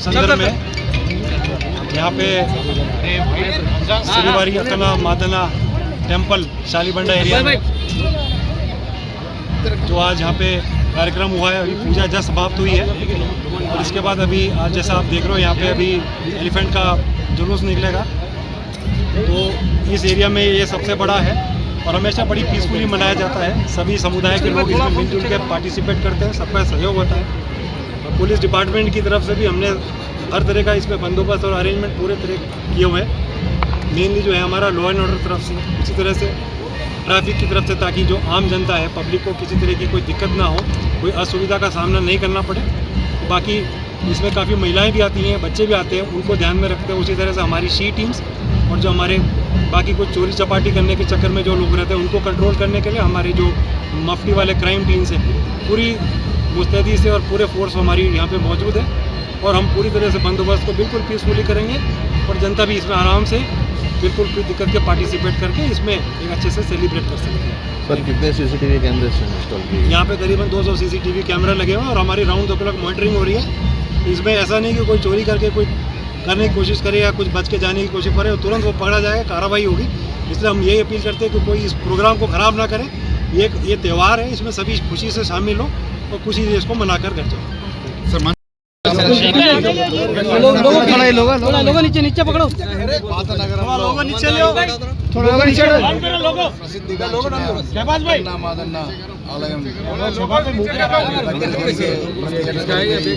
संदर्भ में यहाँ पे श्रीवारी अकना मादना टेम्पल शालीबंडा एरिया में जो आज यहाँ पे कार्यक्रम हुआ है, अभी पूजा जस्ट समाप्त हुई है और इसके बाद अभी आज जैसा आप देख रहे हो यहाँ पे अभी एलिफेंट का जुलूस निकलेगा। तो इस एरिया में ये सबसे बड़ा है और हमेशा बड़ी पीसफुली मनाया जाता है। सभी समुदाय के लोग इसमें मिलजुल के पार्टिसिपेट करते हैं, सबका सहयोग होता है। और पुलिस डिपार्टमेंट की तरफ से भी हमने हर तरह का इसमें बंदोबस्त और अरेंजमेंट पूरे तरह किए हुए हैं। मेनली जो है हमारा लॉ एंड ऑर्डर तरफ से, इसी तरह से ट्रैफिक की तरफ से, ताकि जो आम जनता है, पब्लिक को किसी तरह की कोई दिक्कत ना हो, कोई असुविधा का सामना नहीं करना पड़े। बाकी इसमें काफ़ी महिलाएं भी आती हैं, बच्चे भी आते हैं, उनको ध्यान में रखते हैं। उसी तरह से हमारी सी टीम्स और जो हमारे बाकी कुछ चोरी चपाटी करने के चक्कर में जो लोग रहते हैं उनको कंट्रोल करने के लिए हमारे जो मफ्ती वाले क्राइम टीम्स हैं पूरी मुस्तैदी से और पूरे फोर्स हमारी यहाँ पे मौजूद है और हम पूरी तरह से बंदोबस्त को बिल्कुल पीसफुली करेंगे और जनता भी इसमें आराम से बिल्कुल कोई दिक्कत के पार्टिसिपेट करके इसमें एक अच्छे से सेलिब्रेट कर सकते हैं। सर कितने सीसीटीवी कैमरे इंस्टॉल किए? यहाँ पे करीबन 200 सीसीटीवी कैमरा लगे हुए हैं और हमारी राउंड द क्लॉक मॉनिटरिंग हो रही है। इसमें ऐसा नहीं कि कोई चोरी करके कोई करने की कोशिश करे या कुछ बच के जाने की कोशिश करे, तुरंत वो पकड़ा जाएगा, कार्रवाई होगी। इसलिए हम यही अपील करते हैं कि कोई इस प्रोग्राम को ख़राब ना करें। ये त्यौहार है, इसमें सभी खुशी से शामिल हो और खुशी से इसको मनाकर घर जाओ। लोगो नीचे पकड़ो,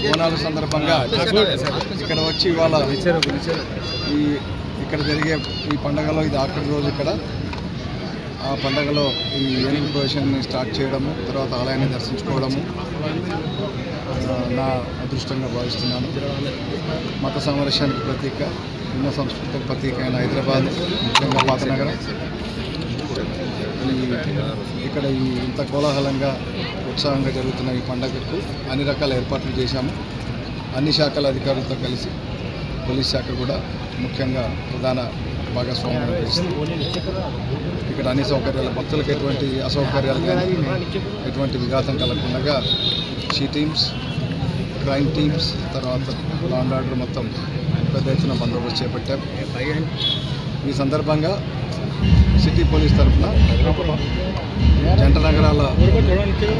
బోనాల సందర్భంగా ఇక్కడ వచ్చి ఇవాళ ఇక్కడ జరిగే ఈ పండగలో ఇది ఆఖరి రోజు. ఇక్కడ ఆ పండగలో ఈ ఏనుగు ప్రవేశాన్ని స్టార్ట్ చేయడము, తర్వాత ఆలయాన్ని దర్శించుకోవడము నా అదృష్టంగా భావిస్తున్నాను. మత సామరస్యానికి ప్రతీక, భిన్న సంస్కృతికి ప్రతీక అయిన హైదరాబాద్, ముఖ్యంగా పాతనగరం, ఇక్కడ ఈ ఇంత కోలాహలంగా ఉత్సాహంగా జరుగుతున్న ఈ పండగకు అన్ని రకాల ఏర్పాట్లు చేశాము. అన్ని శాఖల అధికారులతో కలిసి పోలీస్ శాఖ కూడా ముఖ్యంగా ప్రధాన భాగస్వామ్యం వహిస్తుంది. ఇక్కడ అన్ని సౌకర్యాలు, భక్తులకు ఎటువంటి అసౌకర్యాలు కానీ ఎటువంటి విఘాతం కలగకుండా షీ టీమ్స్, క్రైమ్ టీమ్స్, తర్వాత లా అండ్ ఆర్డర్ మొత్తం పెద్ద ఎత్తున బందోబస్తు చేపట్టాం. ఈ సందర్భంగా సిటీ పోలీస్ తరఫున జంట నగరాల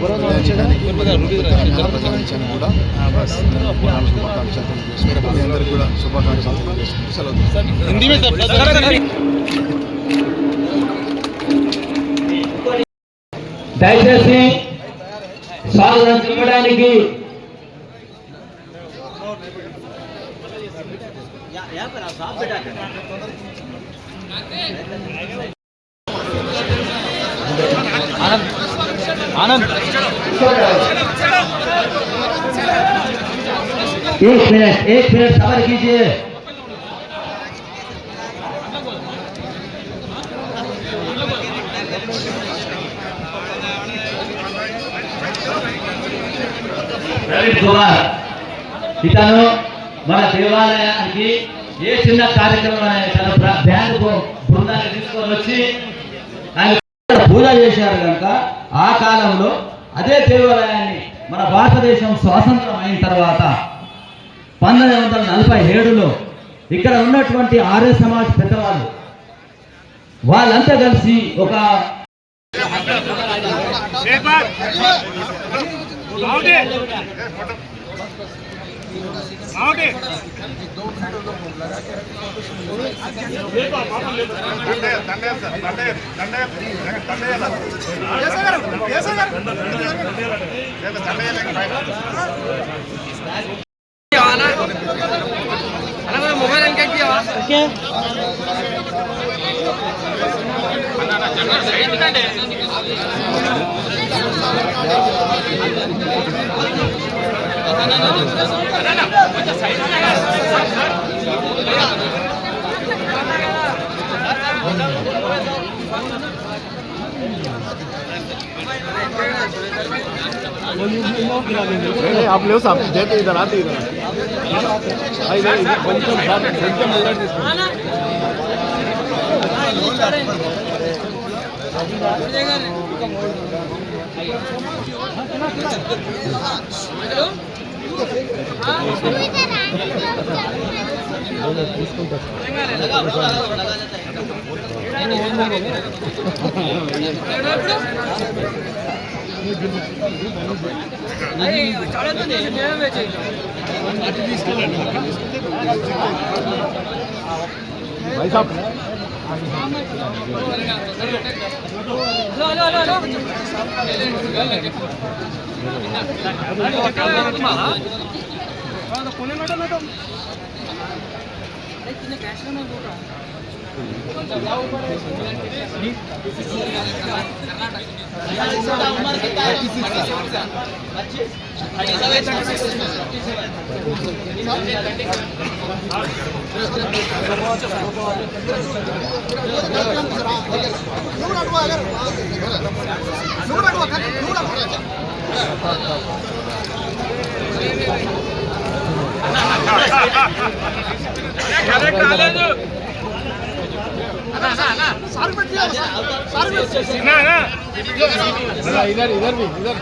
ప్రజానికానికి ప్రజానికానికి కూడా శుభాకాంక్షలు తెలియజేసుకుంటాం. మీ అందరికీ కూడా శుభాకాంక్షలు తెలియజేసుకుంటూ సెలవు. దయచేసి స్వాగతం చెప్పడానికి आनंद एक मिनट सबर कीजिए। ప్రవీణ్ కుమార్ ఇతను మన దేవాలయానికి ఏ చిన్న కార్యక్రమం తన బ్యాండ్ బృందాన్ని తీసుకొని వచ్చి ఆయన పూజ చేశారు కనుక ఆ కాలంలో అదే దేవాలయాన్ని మన భారతదేశం స్వాతంత్రం అయిన తర్వాత 1947లో ఇక్కడ ఉన్నటువంటి ఆర్య సమాజ్ పెద్దవాళ్ళు వాళ్ళంతా కలిసి ఒక आप ले साहब देते इधर आते इधर हेलो भाई साहब इधर इधर भी इधर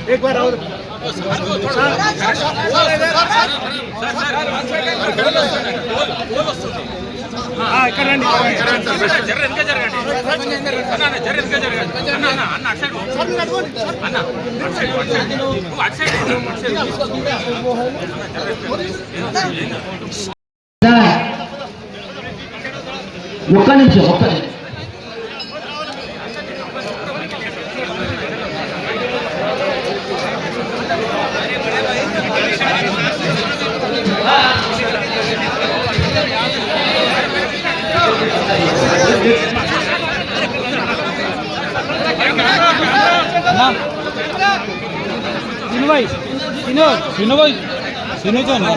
एक बार और ఒక్క నిమిషం सिनू भाई सिनू सिनू भाई सिनू जो ना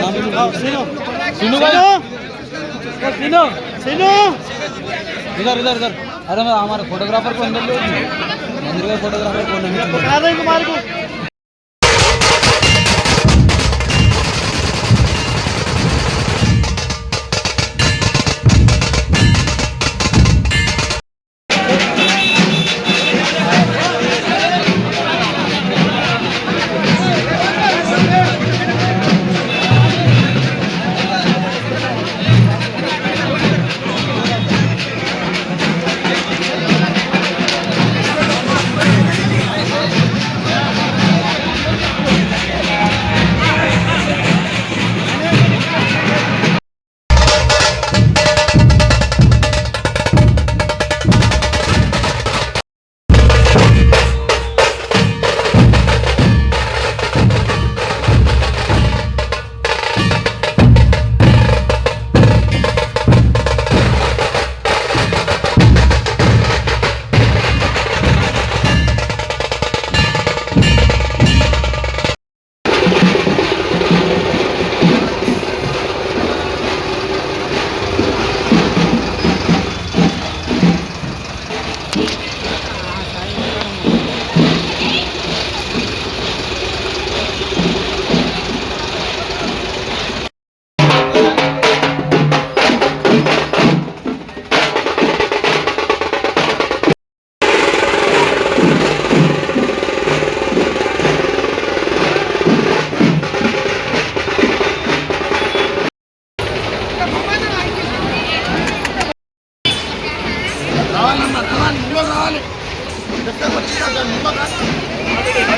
सिनू सिनू भाई सिनू सिनू इधर इधर इधर अरे मैं हमारे फोटोग्राफर को अंदर ले मंदिर का फोटोग्राफर को नहीं पकड़ा दे कुमार को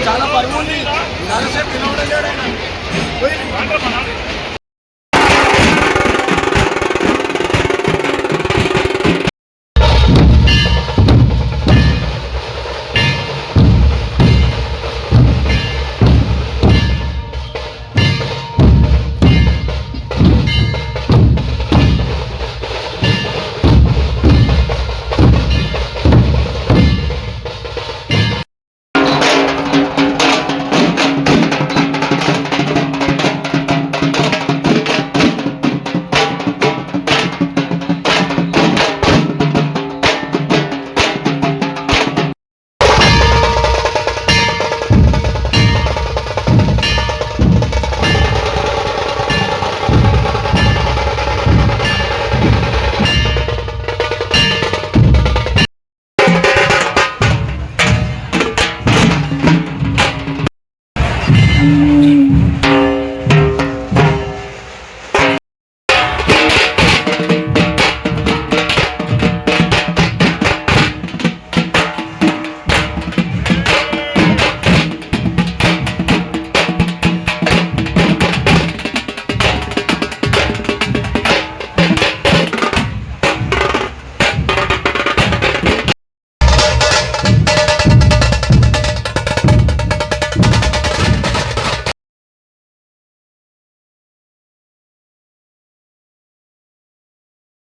చాలా పరువు ఉంది. నాలుగు సేపు నిలవడం లేడు ఆయన.